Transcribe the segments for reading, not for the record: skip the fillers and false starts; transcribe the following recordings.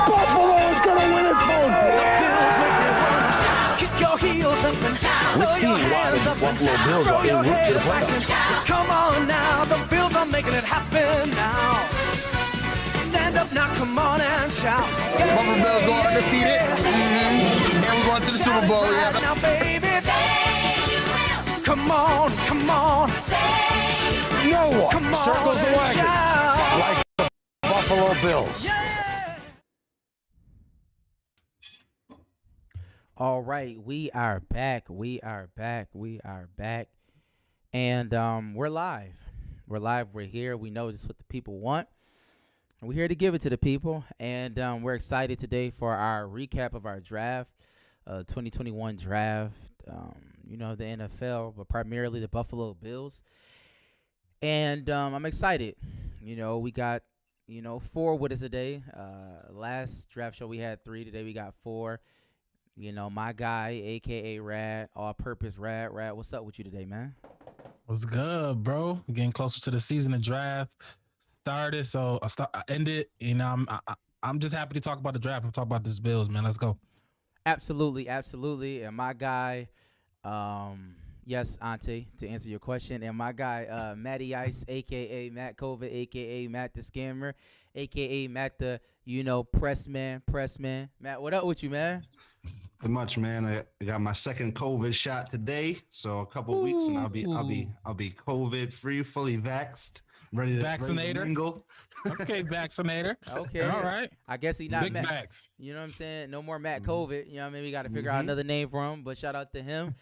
Buffalo is going to win it both. The Bills make it run. Kick your heels up and down. Let's see why the Buffalo Bills are en route to the playoffs. Come on now, the Bills are making it happen now. Stand up now, come on and shout. Yeah, Buffalo Bills go undefeated. And we're going to the Super Bowl. Right Yeah. now, baby. Say you will. Come on, come on. Say you will. No one Come on circles the and wagon shout. like the Buffalo Bills. Yeah. All right, we are back. And we're live. We're here. We know this is what the people want. And we're here to give it to the people. And we're excited today for our recap of our draft, 2021 draft. The NFL, but primarily the Buffalo Bills. And I'm excited. We got, 4 with us today. Last draft show we had 3. Today we got 4. My guy, a.k.a. Rad, all-purpose Rad. Rad, what's up with you today, man? What's good, bro? We're getting closer to the season. The draft started, so I ended. I'm just happy to talk about the draft and talk about this Bills, man. Let's go. Absolutely. And my guy, yes, Auntie, to answer your question, and my guy, Matty Ice, a.k.a. Matt Covid, a.k.a. Matt the Scammer, a.k.a. Matt the, pressman. Matt, what up with you, man? Not much, man. I got my second COVID shot today, so a couple weeks and I'll be COVID free, fully vaxxed, ready to Vaccinator. mingle. Okay, vaccinator. Okay. All right. I guess he not Big Matt. vax. You know what I'm saying? No more Matt COVID. We got to figure out another name for him, but shout out to him.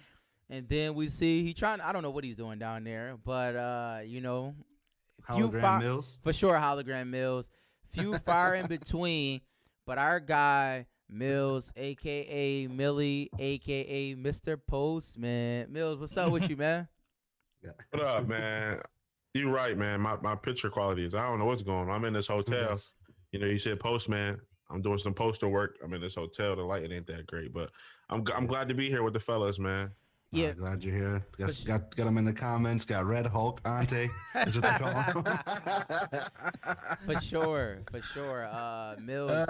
And then we see he trying, I don't know what he's doing down there, but, Hologram Mills. For sure, hologram Mills. Few fire in between, but our guy, Mills, a.k.a. Millie, a.k.a. Mr. Postman. Mills, what's up with you, man? What up, man? You right, man. My picture quality is, I don't know what's going on. I'm in this hotel. Yes. You said postman. I'm doing some poster work. I'm in this hotel. The lighting ain't that great, but I'm glad to be here with the fellas, man. Yeah. Glad you're here. Got them in the comments. Got Red Hulk, Ante. Is what they call him. For sure. Mills,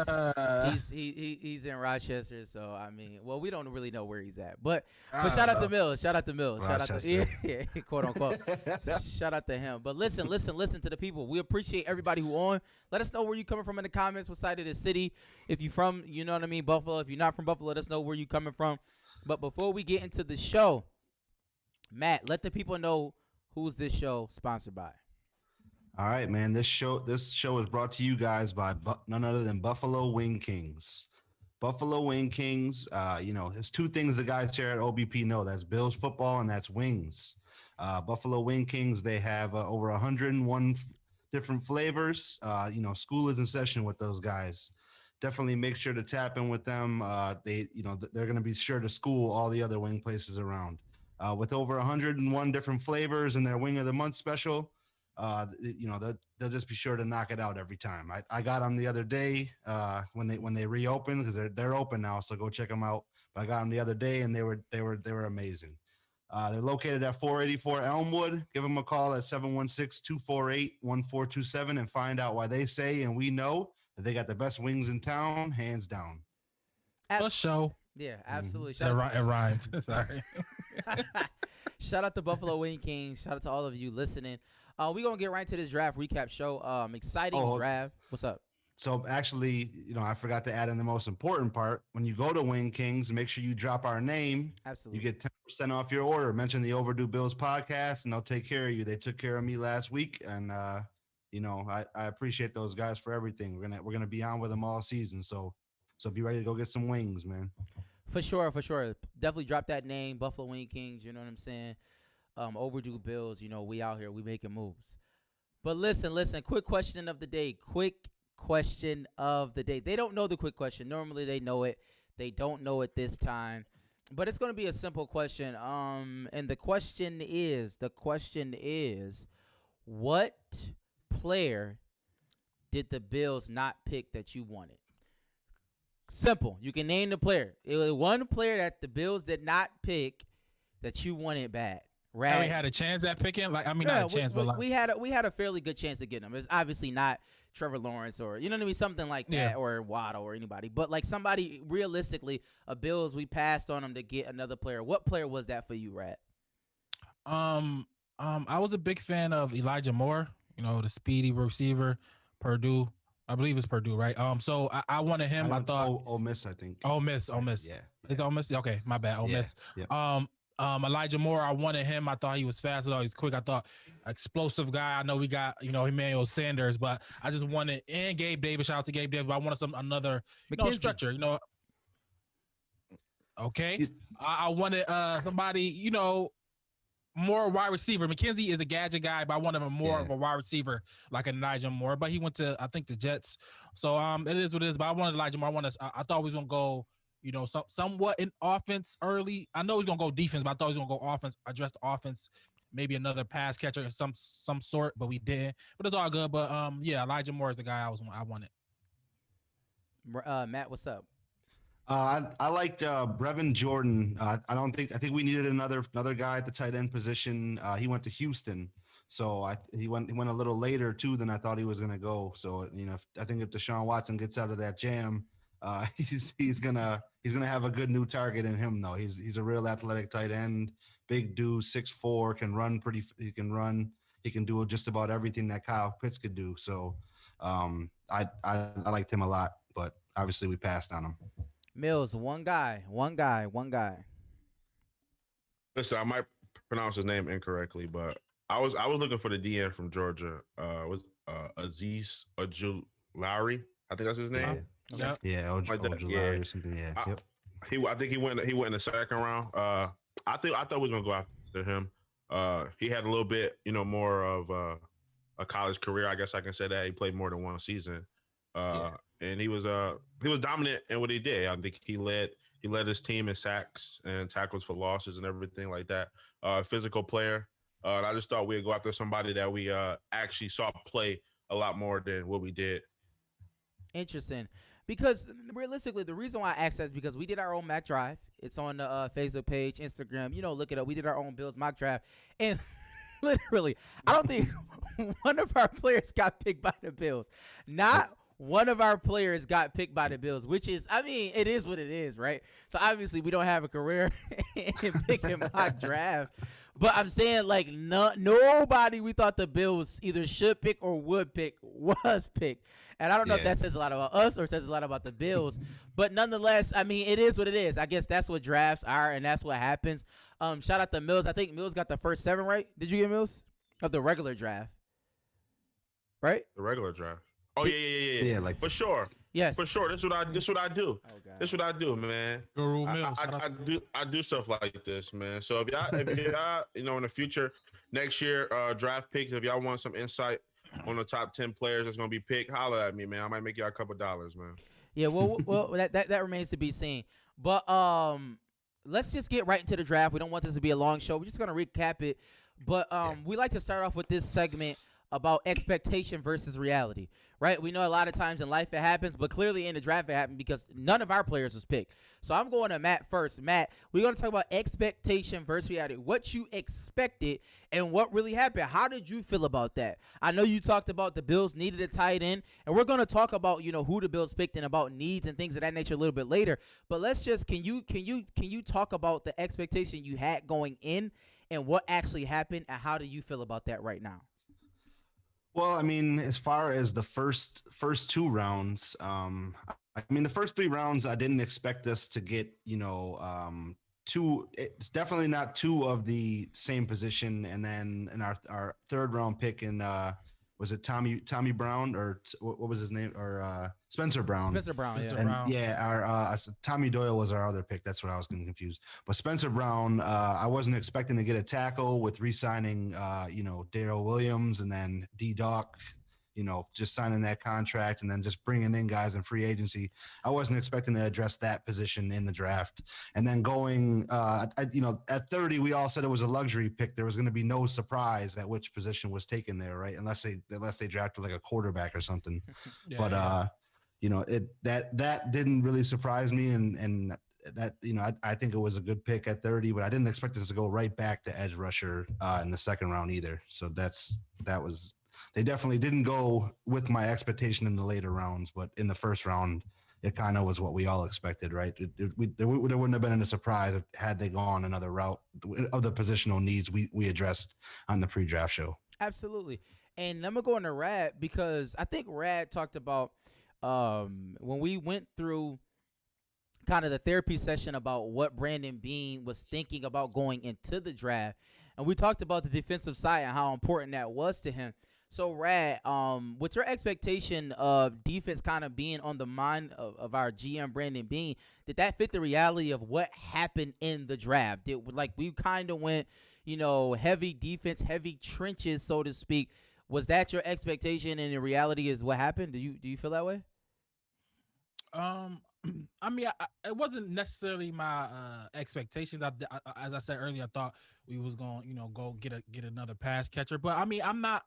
he's in Rochester, so we don't really know where he's at. But shout out to Mills. Shout out to Rochester. yeah, quote unquote. Shout out to him. But listen to the people. We appreciate everybody who on. Let us know where you coming from in the comments. What side of the city? If you from, Buffalo. If you're not from Buffalo, let us know where you coming from. But before we get into the show, Matt, let the people know who's this show sponsored by. All right, man. This show is brought to you guys by none other than Buffalo Wing Kings. Buffalo Wing Kings, there's 2 things the guys here at OBP know. That's Bills football and that's wings. Buffalo Wing Kings, they have over 101 different flavors. School is in session with those guys. Definitely make sure to tap in with them. They're going to be sure to school all the other wing places around. With over 101 different flavors in their Wing of the Month special, they'll just be sure to knock it out every time. I got them the other day when they reopened, because they're open now, so go check them out. But I got them the other day and they were amazing. They're located at 484 Elmwood. Give them a call at 716-248-1427 and find out why they say and we know that they got the best wings in town, hands down. For show. Yeah, absolutely. It rhymed. Sorry. Shout out to Buffalo Wing Kings. Shout out to all of you listening. We're going to get right into this draft recap show. Exciting draft. What's up? So actually, I forgot to add in the most important part. When you go to Wing Kings, make sure you drop our name. Absolutely. You get 10% off your order. Mention the Overdue Bills podcast, and they'll take care of you. They took care of me last week, and I appreciate those guys for everything. We're gonna be on with them all season. So be ready to go get some wings, man. For sure. Definitely drop that name, Buffalo Wing Kings. You know what I'm saying? Overdue Bills. We out here. We making moves. But listen. Quick question of the day. They don't know the quick question. Normally they know it. They don't know it this time. But it's going to be a simple question. And the question is, what player did the Bills not pick that you wanted? Simple. You can name the player. It was one player that the Bills did not pick that you wanted bad. We had a chance at picking. Not a chance, but we had a fairly good chance of getting him. It's obviously not Trevor Lawrence or you know what I mean, something like that, Yeah. or Waddle or anybody. But like somebody realistically, a Bills, we passed on them to get another player. What player was that for you, Rat? I was a big fan of Elijah Moore. You know, the speedy receiver, Purdue. I believe it's Purdue, right? So I wanted him. I thought Ole Miss, I think. Ole Miss. Yeah. Is Ole Miss? Okay, my bad. Ole Yeah, Miss. yeah. Elijah Moore. I wanted him. I thought he was fast. I thought he was quick. I thought explosive guy. I know we got Emmanuel Sanders, but I just wanted and Gabe Davis. Shout out to Gabe Davis. But I wanted another McKenzie. stretcher. Okay. I wanted somebody more wide receiver. McKenzie is a gadget guy, but I wanted him more of a wide receiver like an Elijah Moore. But he went to I think the Jets. So it is what it is. But I wanted Elijah Moore. I thought he was gonna go. Somewhat in offense early. I know he's gonna go defense, but I thought he was gonna go offense, address the offense, maybe another pass catcher of some sort, but we didn't. But it's all good. But Elijah Moore is the guy I wanted. Matt, what's up? I liked Brevin Jordan. I think we needed another guy at the tight end position. He went to Houston, so he went a little later too than I thought he was gonna go. So I think if Deshaun Watson gets out of that jam, he's gonna have a good new target in him though. He's a real athletic tight end, big dude, 6'4", can run he can run. He can do just about everything that Kyle Pitts could do. So I liked him a lot, but obviously we passed on him. Mills, one guy. Listen, I might pronounce his name incorrectly, but I was looking for the DN from Georgia. Was Aziz Lowry? I think that's his name. Yeah. Yeah, Lowry or something. Yeah. I think he went in the second round. I thought we was gonna go after him. He had a little bit, more of a college career. I guess I can say that he played more than one season. And he was dominant in what he did. I think he led his team in sacks and tackles for losses and everything like that. Physical player. And I just thought we'd go after somebody that we actually saw play a lot more than what we did. Interesting. Because realistically, the reason why I asked that is because we did our own mock drive. It's on the Facebook page, Instagram. Look it up. We did our own Bills mock draft. And literally, I don't think one of our players got picked by the Bills. Not one of our players got picked by the Bills, which is, it is what it is, right? So obviously we don't have a career in picking mock draft. But I'm saying, like, nobody we thought the Bills either should pick or would pick was picked. And I don't know if that says a lot about us or says a lot about the Bills. But nonetheless, it is what it is. I guess that's what drafts are, and that's what happens. Shout out to Mills. I think Mills got the first 7, right? Did you get Mills? Of the regular draft. Right? The regular draft. Oh yeah. Yeah, like for sure. Yes. For sure. This is what I do. Oh, God. This is what I do, man. Guru Mills. I do stuff like this, man. So if y'all in the future, next year, draft picks, if y'all want some insight on the top 10 players that's gonna be picked, holler at me, man. I might make y'all a couple dollars, man. Yeah, well, that remains to be seen. But let's just get right into the draft. We don't want this to be a long show. We're just gonna recap it. But we like to start off with this segment about expectation versus reality, right? We know a lot of times in life it happens, but clearly in the draft it happened because none of our players was picked. So I'm going to Matt first. Matt, we're going to talk about expectation versus reality. What you expected and what really happened. How did you feel about that? I know you talked about the Bills needed a tight end, and we're going to talk about, who the Bills picked and about needs and things of that nature a little bit later. But let's just, can you talk about the expectation you had going in and what actually happened, and how do you feel about that right now? Well, as far as the first 2 rounds, the first 3 rounds, I didn't expect us to get, 2. It's definitely not 2 of the same position. And then in our 3rd round pick was it Tommy Brown or what was his name, or Spencer Brown? Spencer Brown. Our Tommy Doyle was our other pick. That's what I was getting confused. But Spencer Brown, I wasn't expecting to get a tackle with re-signing, Darrell Williams and then D-Doc, just signing that contract and then just bringing in guys in free agency. I wasn't expecting to address that position in the draft. And then going, at 30, we all said it was a luxury pick. There was going to be no surprise at which position was taken there, right? Unless they drafted like a quarterback or something. That didn't really surprise me. And that, I think it was a good pick at 30, but I didn't expect us to go right back to edge rusher in the 2nd round either. So that was they definitely didn't go with my expectation in the later rounds, but in the first round, it kind of was what we all expected, right? There wouldn't have been a surprise had they gone another route of the positional needs we addressed on the pre-draft show. Absolutely. And I'm gonna go into Rad because I think Rad talked about when we went through kind of the therapy session about what Brandon Beane was thinking about going into the draft, and we talked about the defensive side and how important that was to him. So, Rad, with your expectation of defense kind of being on the mind of our GM Brandon Beane, did that fit the reality of what happened in the draft? We kind of went, heavy defense, heavy trenches, so to speak. Was that your expectation, and the reality is what happened? Do you feel that way? I mean, it wasn't necessarily my expectations. As I said earlier, I thought we was going, go get another pass catcher. But I mean, I'm not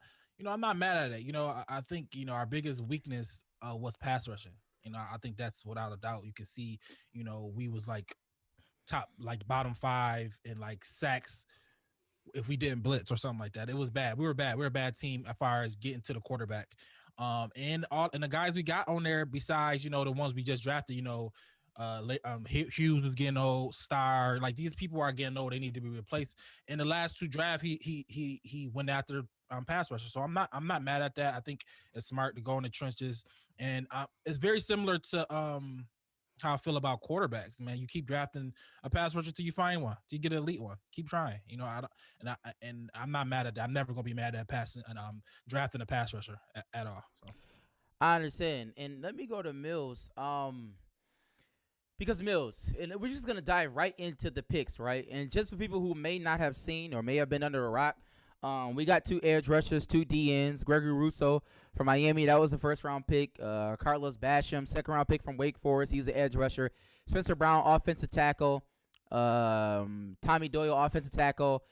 mad at it. I think our biggest weakness was pass rushing. I think that's without a doubt. You can see, we was like bottom 5 in like sacks if we didn't blitz or something like that. It was bad. We were bad. We were a bad team as far as getting to the quarterback. And the guys we got on there besides, the ones we just drafted, Hughes was getting old, Star, like these people are getting old. They need to be replaced. In the last 2 drafts, he went after pass rusher. So I'm not mad at that. I think it's smart to go in the trenches. And it's very similar to how I feel about quarterbacks, man. You keep drafting a pass rusher till you find one, till you get an elite one. Keep trying. I'm not mad at that. I'm never gonna be mad at passing and drafting a pass rusher at all. So I understand. And let me go to Mills. Because Mills, and we're just gonna dive right into the picks, right? And just for people who may not have seen or may have been under a rock, we got 2 edge rushers, 2 DNs. Gregory Rousseau from Miami, that was the first-round pick. Carlos Basham, second-round pick from Wake Forest. He was an edge rusher. Spencer Brown, offensive tackle. Tommy Doyle, offensive tackle.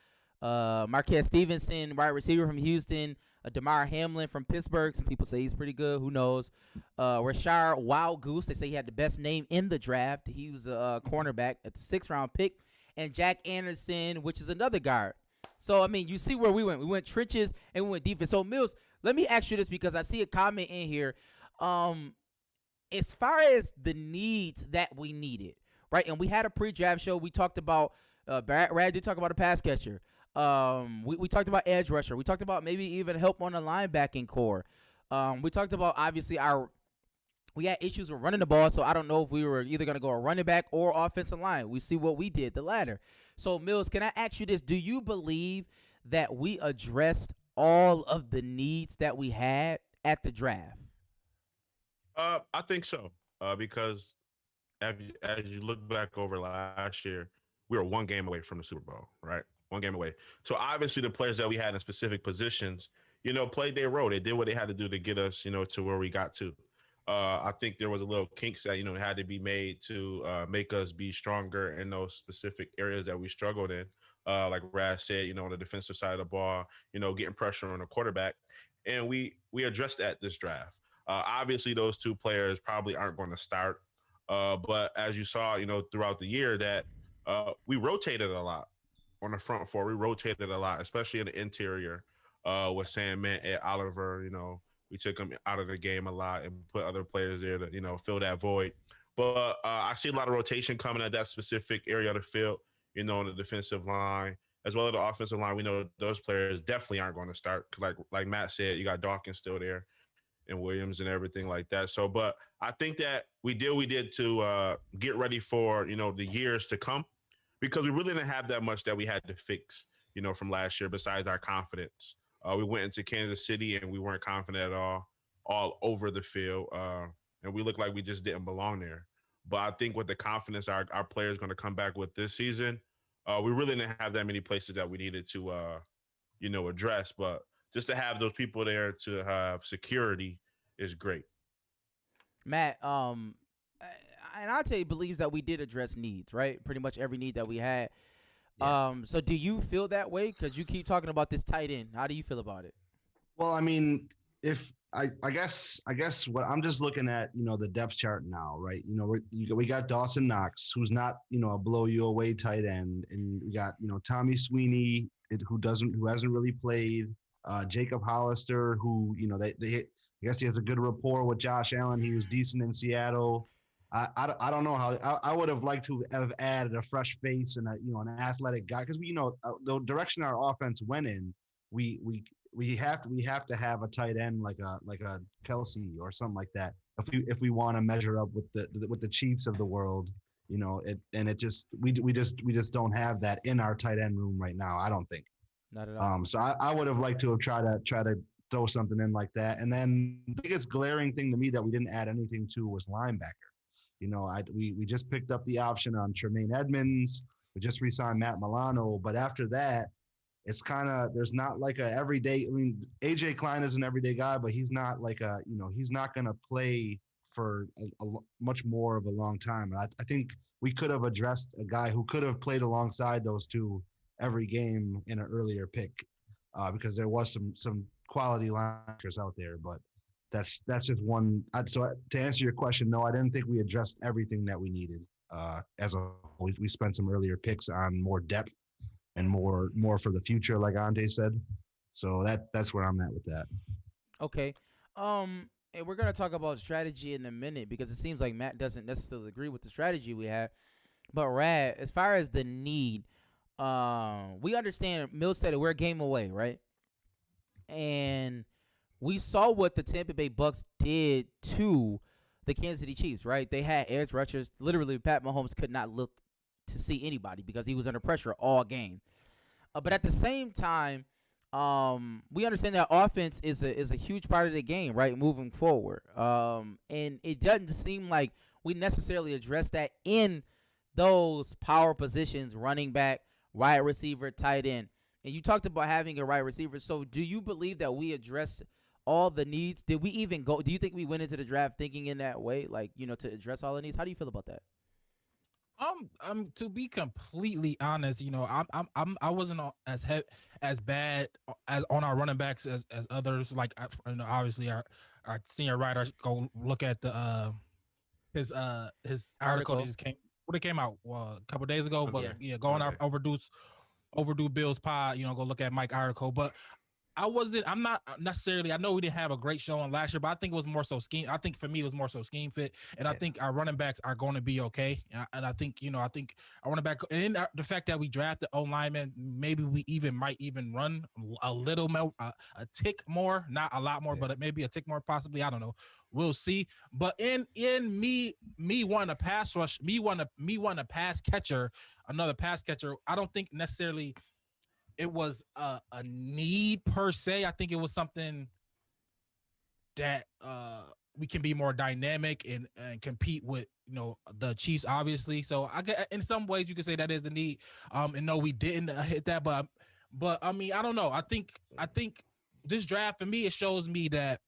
Marquez Stevenson, wide receiver from Houston. Damar Hamlin from Pittsburgh. Some people say he's pretty good. Who knows? Rashard Wild Goose. They say he had the best name in the draft. He was a cornerback at the 6th-round pick. And Jack Anderson, which is another guard. So, I mean, you see where we went. We went trenches and we went defense. So, Mills, let me ask you this because I see a comment in here. As far as the needs that we needed, right? And we had a pre-draft show. We talked about Brad did talk about a pass catcher. We talked about edge rusher. We talked about maybe even help on the linebacking core. We talked about, obviously, we had issues with running the ball, so I don't know if we were either going to go a running back or offensive line. We see what we did, the latter. So, Mills, can I ask you this? Do you believe that we addressed all of the needs that we had at the draft? I think so, because as you look back over last year, we were 1 game away from the Super Bowl, right? 1 game away. So, obviously, the players that we had in specific positions, played their role. They did what they had to do to get us, to where we got to. I think there was a little kinks that, had to be made to make us be stronger in those specific areas that we struggled in. Like Raz said, on the defensive side of the ball, getting pressure on the quarterback. And we addressed that this draft. Obviously, those 2 players probably aren't going to start. But as you saw, throughout the year that we rotated a lot on the front 4. We rotated a lot, especially in the interior with Sam Mint and Oliver, we took him out of the game a lot and put other players there to, fill that void. But I see a lot of rotation coming at that specific area of the field, on the defensive line, as well as the offensive line. We know those players definitely aren't going to start. Like Matt said, you got Dawkins still there and Williams and everything like that. So, but I think that we did to get ready for, the years to come, because we really didn't have that much that we had to fix, from last year besides our confidence. We went into Kansas City and we weren't confident at all over the field. And we looked like we just didn't belong there. But I think with the confidence our players going to come back with this season, we really didn't have that many places that we needed to, address. But just to have those people there to have security is great. Matt, and I'll tell you, believes that we did address needs, right? Pretty much every need that we had. Yeah. So do you feel that way? Because you keep talking about this tight end. How do you feel about it? Well, I mean, if I guess what I'm just looking at, the depth chart now, right? We got Dawson Knox, who's not, a blow you away tight end, and we got, Tommy Sweeney, who hasn't really played. Jacob Hollister, who I guess he has a good rapport with Josh Allen. He was decent in Seattle. I don't know how I would have liked to have added a fresh face and an athletic guy, because the direction our offense went in, we have to have a tight end like a Kelsey or something like that if we want to measure up with the Chiefs of the world. We just don't have that in our tight end room right now, I don't think. Not at all. So I would have liked to have tried to throw something in like that. And then the biggest glaring thing to me that we didn't add anything to was linebacker. We just picked up the option on Tremaine Edmonds. We just re-signed Matt Milano, but after that, it's kind of, there's not like a everyday. I mean, AJ Klein is an everyday guy, but he's not like he's not going to play for much more of a long time. And I think we could have addressed a guy who could have played alongside those two every game in an earlier pick, because there was some quality linebackers out there, but that's just one. So to answer your question, no, I didn't think we addressed everything that we needed. We spent some earlier picks on more depth and more for the future, like Ante said. So that's where I'm at with that. Okay. And we're gonna talk about strategy in a minute, because it seems like Matt doesn't necessarily agree with the strategy we have. But Rad, as far as the need, we understand Mills said it, we're a game away, right? And we saw what the Tampa Bay Bucks did to the Kansas City Chiefs, right? They had edge rushers. Literally, Pat Mahomes could not look to see anybody because he was under pressure all game. But at the same time, we understand that offense is a huge part of the game, right, moving forward. And it doesn't seem like we necessarily address that in those power positions, running back, wide receiver, tight end. And you talked about having a wide receiver. So do you believe that we address all the needs? Did we even go? Do you think we went into the draft thinking in that way, like, to address all the needs? How do you feel about that? To be completely honest, I wasn't as bad as on our running backs as others. Like, obviously our senior writer go look at the his article that just came out a couple days ago. But go on our overdue Bills pod. Go look at Mike's article. But I'm not necessarily, I know we didn't have a great showing last year, but I think it was more so scheme. I think for me, it was more so scheme fit. And I think our running backs are going to be okay. And I think, I think our running back, and the fact that we drafted O linemen, maybe we might run a little more, a tick more, not a lot more, but maybe a tick more possibly. I don't know. We'll see. But in me wanting a pass rush, me wanting a pass catcher, another pass catcher, I don't think necessarily it was a need per se. I think it was something that we can be more dynamic and compete with, the Chiefs, obviously. So I get, in some ways you could say that is a need. And no, we didn't hit that, but I mean, I don't know. I think this draft, for me, it shows me that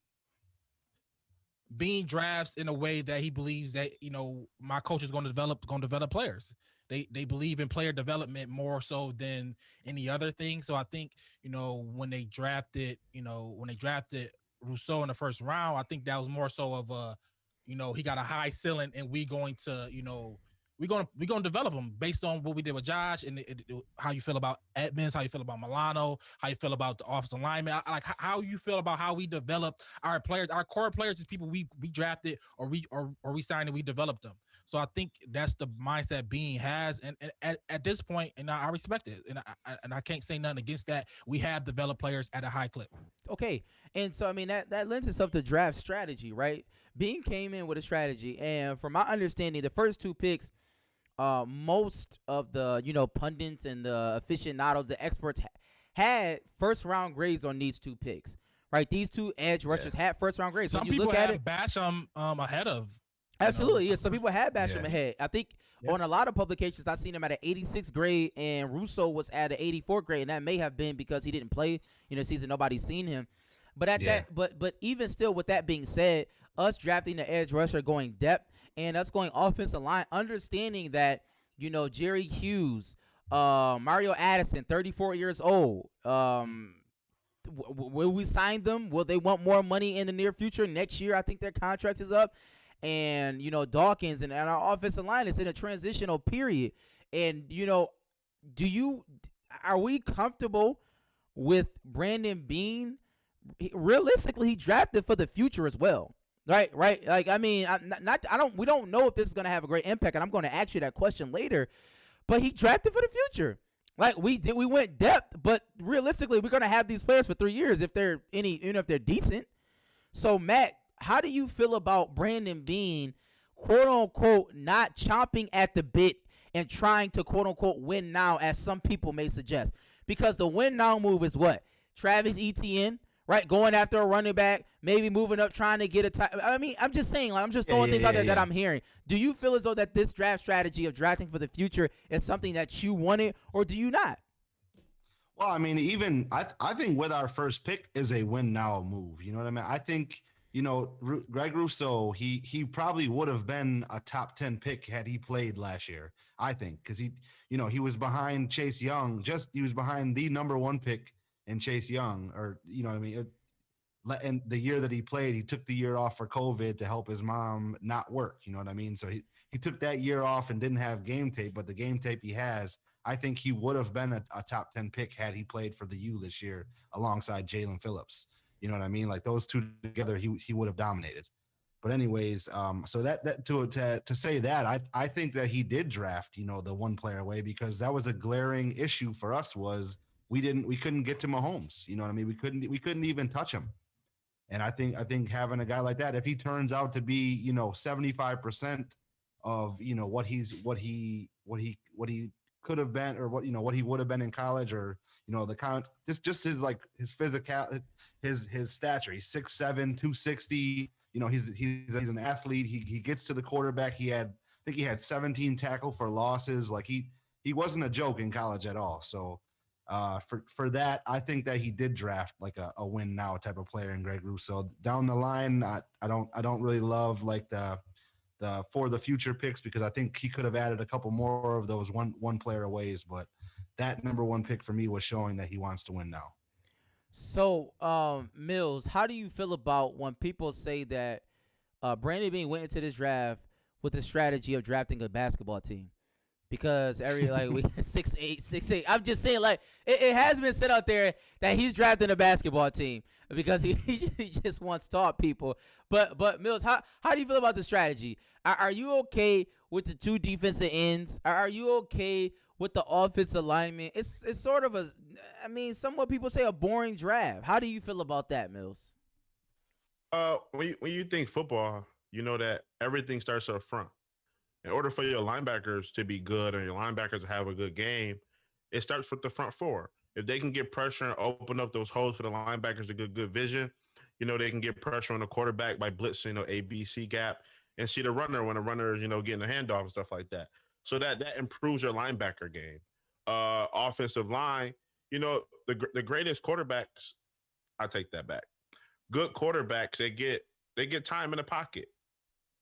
Bean drafts in a way that he believes that, my coach is going to develop players. They believe in player development more so than any other thing. So I think, when they drafted Rousseau in the first round, I think that was more so of he got a high ceiling, and we're going to develop him based on what we did with Josh, and how you feel about Edmonds, how you feel about Milano, how you feel about the offensive lineman, like how you feel about how we developed our players, our core players, is people we drafted or we signed and we developed them. So I think that's the mindset Bean has, and at this point, and I respect it, and I can't say nothing against that. We have developed players at a high clip. Okay, and so I mean that lends itself to draft strategy, right? Bean came in with a strategy, and from my understanding, the first two picks, most of the pundits and the aficionados, the experts had first round grades on these two picks, right? These two edge rushers had first round grades. Some people have Basham ahead of. Absolutely, yeah. Some people had Basham ahead. I think on a lot of publications, I've seen him at an 86 grade, and Russo was at an 84 grade, and that may have been because he didn't play, season. Nobody's seen him. But but even still, with that being said, us drafting the edge rusher, going depth, and us going offensive line, understanding that Jerry Hughes, Mario Addison, 34 years old. Will we sign them? Will they want more money in the near future? Next year, I think their contract is up. And, Dawkins and our offensive line is in a transitional period. And, are we comfortable with Brandon Bean, realistically, he drafted for the future as well. Right. Like, I mean, we don't know if this is going to have a great impact, and I'm going to ask you that question later, but he drafted for the future. Like, we went depth, but realistically, we're going to have these players for 3 years if they're even if they're decent. So, Matt, how do you feel about Brandon Bean, quote unquote, not chomping at the bit and trying to quote unquote win now, as some people may suggest? Because the win now move is what? Travis Etienne, right? Going after a running back, maybe moving up, trying to get a I mean, I'm just saying, like, I'm just throwing things out there that I'm hearing. Do you feel as though that this draft strategy of drafting for the future is something that you wanted, or do you not? Well, I mean, even I think with our first pick is a win now move. You know what I mean? I think, Greg Rousseau, he probably would have been a top 10 pick had he played last year, I think, because he was behind Chase Young. He was behind the number 1 pick in Chase Young, or, you know what I mean? And the year that he played, he took the year off for COVID to help his mom not work. You know what I mean? So he took that year off and didn't have game tape, but the game tape he has, I think he would have been a top 10 pick had he played for the U this year alongside Jalen Phillips. You know what I mean? Like, those two together, he would have dominated. But anyways, so that to say that, I think that he did draft, the one player away, because that was a glaring issue for us. Was we couldn't get to Mahomes. You know what I mean? We couldn't even touch him. And I think having a guy like that, if he turns out to be, 75% of, what he could have been, or what he would have been in college, or, just his physical, his stature. He's 6'7", 260. He's an athlete. He gets to the quarterback. I think he had 17 tackle for losses. Like, he wasn't a joke in college at all. So for that, I think that he did draft like a win now type of player in Greg Rousseau. Down the line, I don't really love like the for the future picks, because I think he could have added a couple more of those one player aways, but that number 1 pick for me was showing that he wants to win now. So, Mills, how do you feel about when people say that Brandon Bean went into this draft with the strategy of drafting a basketball team? Because we 6'8". I'm just saying, like, it has been said out there that he's drafting a basketball team because he just wants tall people. But Mills, how do you feel about the strategy? Are you okay with the 2 defensive ends? Are you okay with the offensive lineman? It's sort of somewhat people say a boring draft. How do you feel about that, Mills? When you think football, you know that everything starts up front. In order for your linebackers to be good and your linebackers to have a good game, it starts with the front 4. If they can get pressure and open up those holes for the linebackers to get good vision, they can get pressure on the quarterback by blitzing, A, B, C gap, and see the runner when the runner is, getting the handoff and stuff like that. So that improves your linebacker game. Offensive line, the greatest quarterbacks, I take that back. Good quarterbacks, they get time in the pocket.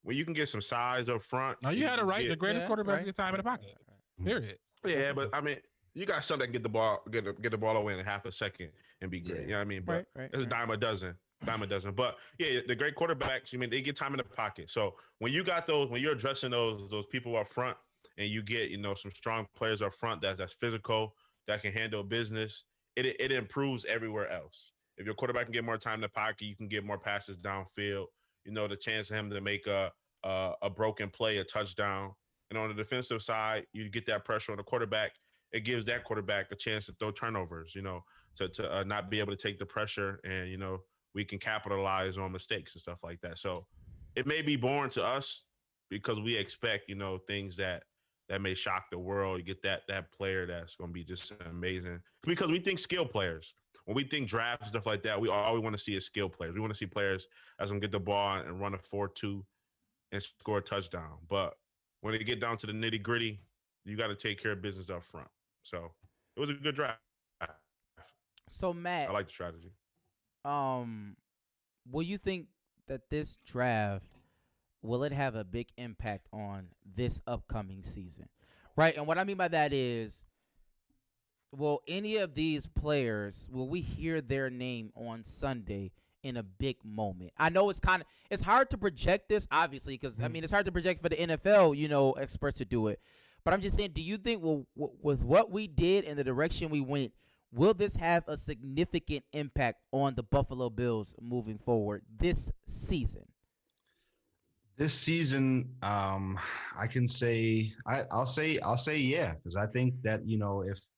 When you can get some size up front. No, you had it right. The greatest quarterbacks get time in the pocket. Period. Yeah, but I mean, you got something that can get the ball away in half a second and be great. You know what I mean? But it's a dime a dozen. But yeah, the great quarterbacks, they get time in the pocket. So when you got those, when you're addressing those people up front, and you get some strong players up front that's physical, that can handle business, it improves everywhere else. If your quarterback can get more time in the pocket, you can get more passes downfield. The chance of him to make a broken play, a touchdown. And on the defensive side, you get that pressure on the quarterback. It gives that quarterback a chance to throw turnovers, to not be able to take the pressure, and, we can capitalize on mistakes and stuff like that. So it may be boring to us because we expect, things that may shock the world. You get that player that's going to be just amazing, because we think skill players. When we think draft stuff like that, all we want to see is skill players. We want to see players that's going to get the ball and run a 4-2 and score a touchdown. But when they get down to the nitty gritty, you got to take care of business up front. So it was a good draft. So Matt, I like the strategy. Will you think that this draft, will it have a big impact on this upcoming season? Right. And what I mean by that is, will any of these players, will we hear their name on Sunday in a big moment? I know it's hard to project this, obviously, because it's hard to project for the NFL, experts to do it. But I'm just saying, do you think with what we did and the direction we went, Will this have a significant impact on the Buffalo Bills moving forward this season? This season, I can say I'll say yeah, because I think that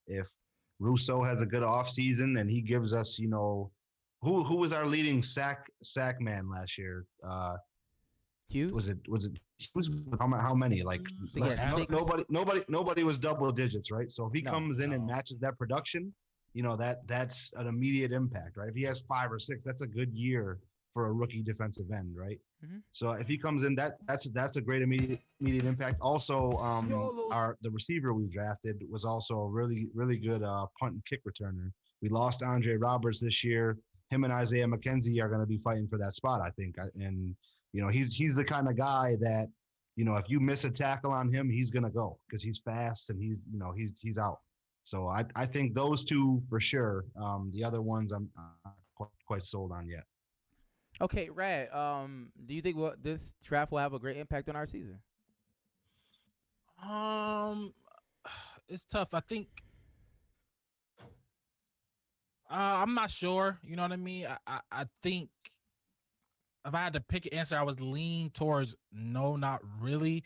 if Russo has a good offseason and he gives us who was our leading sack man last year? Hughes? Was it Hughes? How many? Like nobody was double digits, right? So if he comes in and matches that production, that's an immediate impact, right? If he has 5 or 6, that's a good year for a rookie defensive end, right? Mm-hmm. So if he comes in, that's a great immediate impact. Also, the receiver we drafted was also a really good punt and kick returner. We lost Andre Roberts this year. Him and Isaiah McKenzie are going to be fighting for that spot, I think. And he's the kind of guy that if you miss a tackle on him, he's going to go because he's fast and he's out. So I think those two for sure. The other ones I'm not quite sold on yet. Okay, Rad. Do you think this draft will have a great impact on our season? It's tough. I think I'm not sure. You know what I mean? I think if I had to pick an answer, I would lean towards no, not really.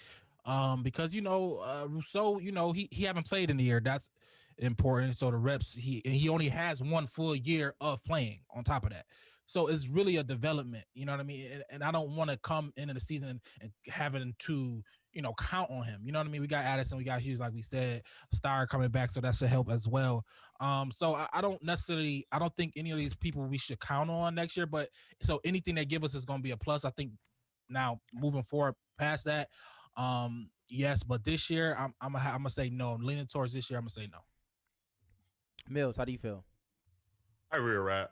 Because Rousseau, he haven't played in the year. That's important. So the reps, he only has 1 full year of playing on top of that. So it's really a development, you know what I mean? And I don't want to come into the season and having to, count on him. You know what I mean? We got Addison, we got Hughes, like we said, Star coming back, so that should help as well. So I don't think any of these people we should count on next year, but so anything they give us is going to be a plus. I think now moving forward past that, yes, but this year I'm gonna say no. I'm leaning towards this year. I'm gonna say no. Mills, how do you feel? I agree with Rat.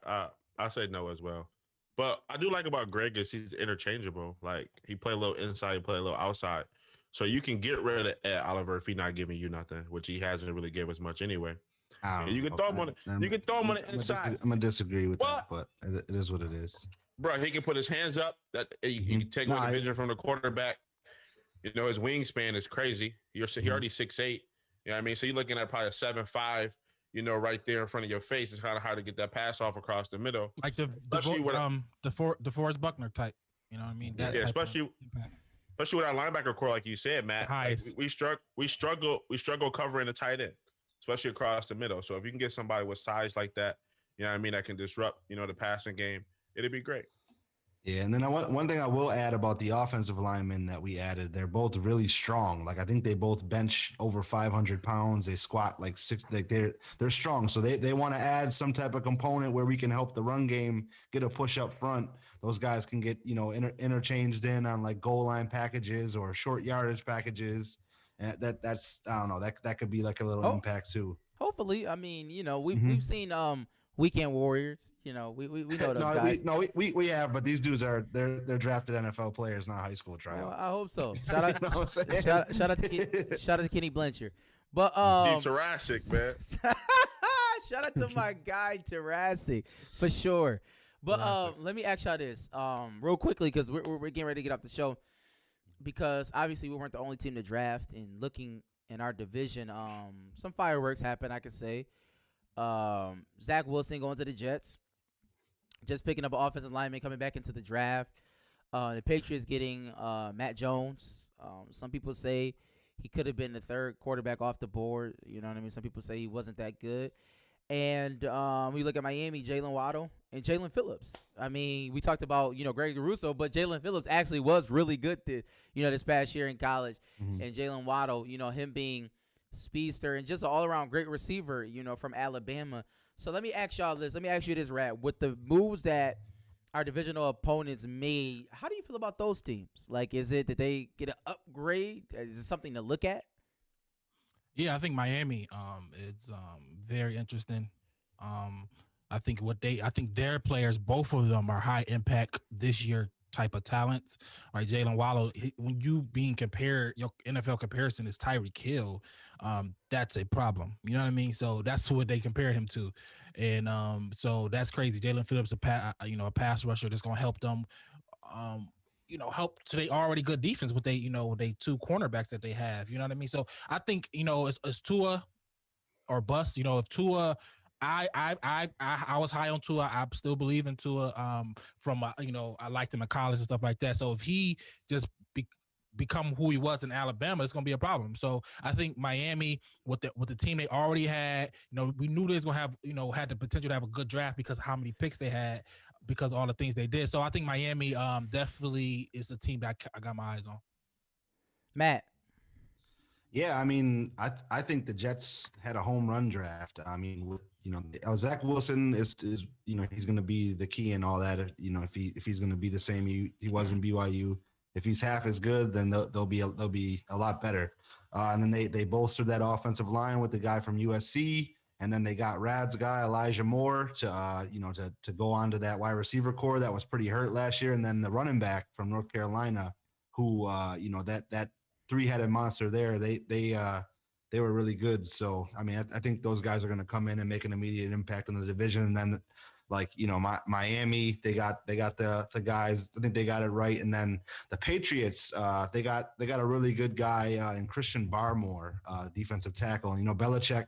I say no as well. But I do like about Greg is he's interchangeable. Like he play a little inside, he play a little outside. So you can get rid of Ed Oliver if he's not giving you nothing, which he hasn't really given us much anyway. You can throw him on it. You can throw him on the inside. I'm gonna disagree with that, but it is what it is. Bro, he can put his hands up. That you take away the vision from the quarterback. His wingspan is crazy. He already 6'8". You know what I mean? So you're looking at probably a 7'5". Right there in front of your face. It's kind of hard to get that pass off across the middle. Like the DeForest Buckner type. You know what I mean? Especially with our linebacker core, like you said, Matt. Like we struggle covering the tight end, especially across the middle. So if you can get somebody with size like that, you know what I mean, that can disrupt, the passing game, it'd be great. Yeah, and then one thing I will add about the offensive linemen that we added, they're both really strong. Like I think they both bench over 500 pounds. They squat like 6. Like they're strong. So they want to add some type of component where we can help the run game get a push up front. Those guys can get interchanged in on like goal line packages or short yardage packages. And that's I don't know, that could be like a little impact too. Hopefully, I mean we've seen Weekend Warriors, we know those guys. We have, but these dudes they're drafted NFL players, not high school tryouts. Well, I hope so. Shout out to Kenny Blanchard. But Jurassic, man. Shout out to my guy Jurassic for sure. But let me ask y'all this real quickly because we're getting ready to get off the show because obviously we weren't the only team to draft and looking in our division. Some fireworks happened, I could say. Zach Wilson going to the Jets, just picking up an offensive lineman coming back into the draft. The Patriots getting Matt Jones. Some people say he could have been the 3rd quarterback off the board. You know what I mean? Some people say he wasn't that good. And we look at Miami, Jalen Waddle and Jalen Phillips. I mean, we talked about, Greg Russo, but Jalen Phillips actually was really good this past year in college. Mm-hmm. And Jalen Waddle, him being speedster and just an all-around great receiver, from Alabama. So let me ask y'all this. Let me ask you this, Rat. With the moves that our divisional opponents made, how do you feel about those teams? Like, is it that they get an upgrade? Is it something to look at? Yeah, I think Miami, it's very interesting. I think their players, both of them are high impact this year type of talents. Right, Jalen Waddle, when you being compared, your NFL comparison is Tyreek Hill, that's a problem. You know what I mean? So that's what they compare him to, and so that's crazy. Jalen Phillips, a pass rusher that's gonna help them. Help to they already good defense with they 2 cornerbacks that they have. You know what I mean? So I think it's Tua or bust. If Tua I was high on Tua. I still believe in Tua. From I liked him in college and stuff like that. So if he just become who he was in Alabama, it's gonna be a problem. So I think Miami with the team they already had, we knew they was gonna have, had the potential to have a good draft because of how many picks they had, because of all the things they did. So I think Miami definitely is a team that I got my eyes on. Matt. Yeah, I mean, I think the Jets had a home run draft. I mean, with Zach Wilson is he's going to be the key and all that. If he's going to be the same he was in BYU. If he's half as good, then they'll be a lot better. And then they bolstered that offensive line with the guy from USC, and then they got Rad's guy Elijah Moore to go on to that wide receiver core that was pretty hurt last year, and then the running back from North Carolina, who that three-headed monster there. They were really good. So I mean, I think those guys are going to come in and make an immediate impact on the division. And then, Miami, they got the guys. I think they got it right. And then the Patriots, they got a really good guy in Christian Barmore, defensive tackle. Belichick,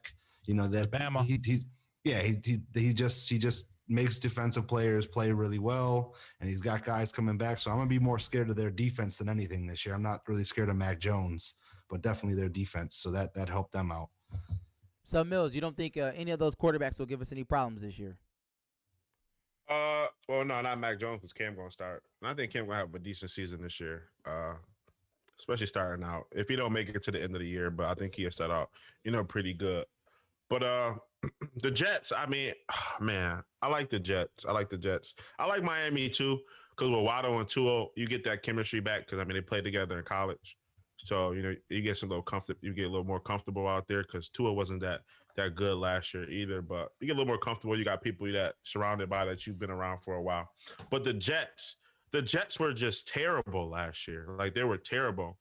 that he just makes defensive players play really well, and he's got guys coming back. So I'm going to be more scared of their defense than anything this year. I'm not really scared of Mac Jones, but definitely their defense. So that helped them out. So, Mills, you don't think any of those quarterbacks will give us any problems this year? Well, no, not Mac Jones, because Cam going to start. And I think Cam going to have a decent season this year, especially starting out. If he don't make it to the end of the year, but I think he'll start out, pretty good. But the Jets, I mean, man, I like the Jets. I like Miami too, because with Waddle and Tua, you get that chemistry back because, they played together in college. So, you get you get a little more comfortable out there because Tua wasn't that good last year either. But you get a little more comfortable. You got people that surrounded by that you've been around for a while. But the Jets were just terrible last year. Like, they were terrible.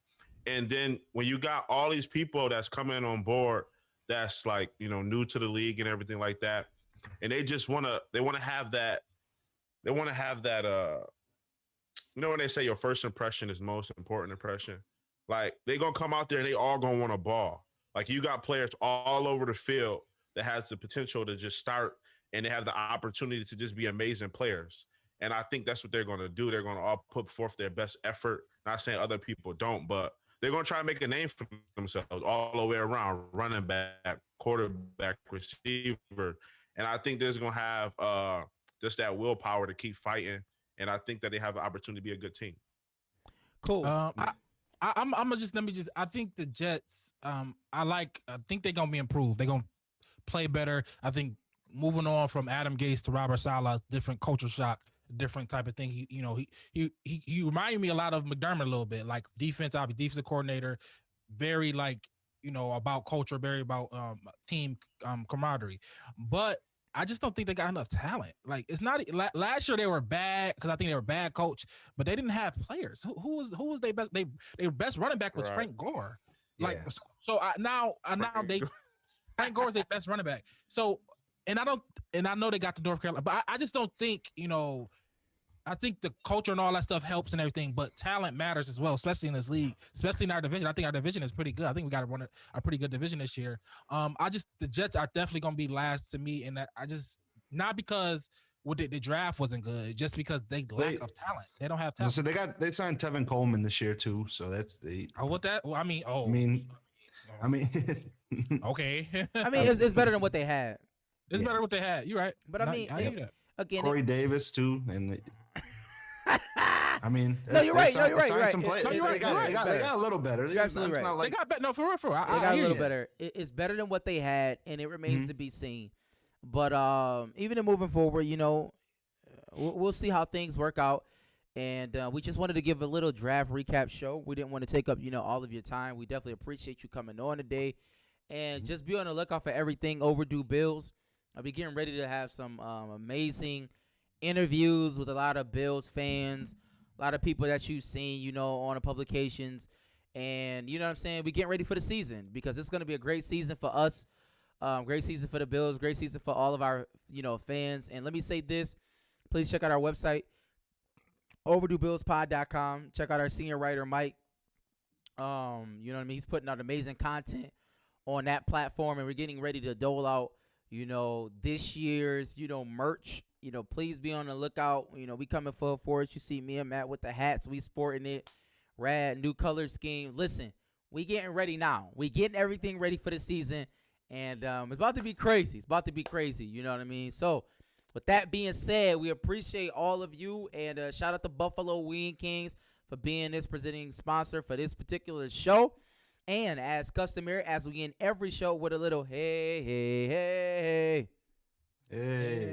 And then when you got all these people that's coming on board that's like, new to the league and everything like that, and they just want to have that when they say your first impression is most important impression, like, they gonna come out there and they all gonna want to ball. Like, you got players all over the field that has the potential to just start, and they have the opportunity to just be amazing players. And I think that's what they're gonna do. They're gonna all put forth their best effort. Not saying other people don't, but they're going to try to make a name for themselves all the way around, running back, quarterback, receiver. And I think they're going to have just that willpower to keep fighting. And I think that they have the opportunity to be a good team. Cool. I think the Jets, I think they're going to be improved. They're going to play better. I think moving on from Adam Gase to Robert Saleh, different culture shock, different type of thing. He reminded me a lot of McDermott a little bit, like defensive coordinator, very about culture, very about team camaraderie. But I just don't think they got enough talent. Like, it's not last year they were bad because I think they were bad coach, but they didn't have players. Who was their best? Their best running back was Frank Gore. Like, yeah. So Frank Gore is their best running back. So. And I know they got the North Carolina, but I just don't think, I think the culture and all that stuff helps and everything, but talent matters as well, especially in this league, especially in our division. I think our division is pretty good. I think we got to run a pretty good division this year. The Jets are definitely going to be last to me. And not because the draft wasn't good, just because they lack of talent. They don't have talent. So they signed Tevin Coleman this year too. So that's okay. It's better than what they had. It's better what they had. You're right. But again, Corey Davis too, and you're right. Some players. They got a little better. You're absolutely right. They got better. No, for real. They got a little better. It's better than what they had, and it remains to be seen. But even in moving forward, we'll see how things work out. And we just wanted to give a little draft recap show. We didn't want to take up all of your time. We definitely appreciate you coming on today, and just be on the lookout for everything Overdue Bills. I'll be getting ready to have some amazing interviews with a lot of Bills fans, a lot of people that you've seen, on the publications. And, you know what I'm saying? We're getting ready for the season because it's going to be a great season for us, great season for the Bills, great season for all of our, fans. And let me say this. Please check out our website, overduebillspod.com. Check out our senior writer, Mike. He's putting out amazing content on that platform, and we're getting ready to dole out this year's, merch. Please be on the lookout. We coming full force. You see me and Matt with the hats. We sporting it. Rad, new color scheme. Listen, we getting ready now. We getting everything ready for the season. And it's about to be crazy. It's about to be crazy. You know what I mean? So, with that being said, we appreciate all of you. And shout out to Buffalo Wing Kings for being this presenting sponsor for this particular show. And as customary, as we end every show with a little hey, hey, hey, hey. Hey.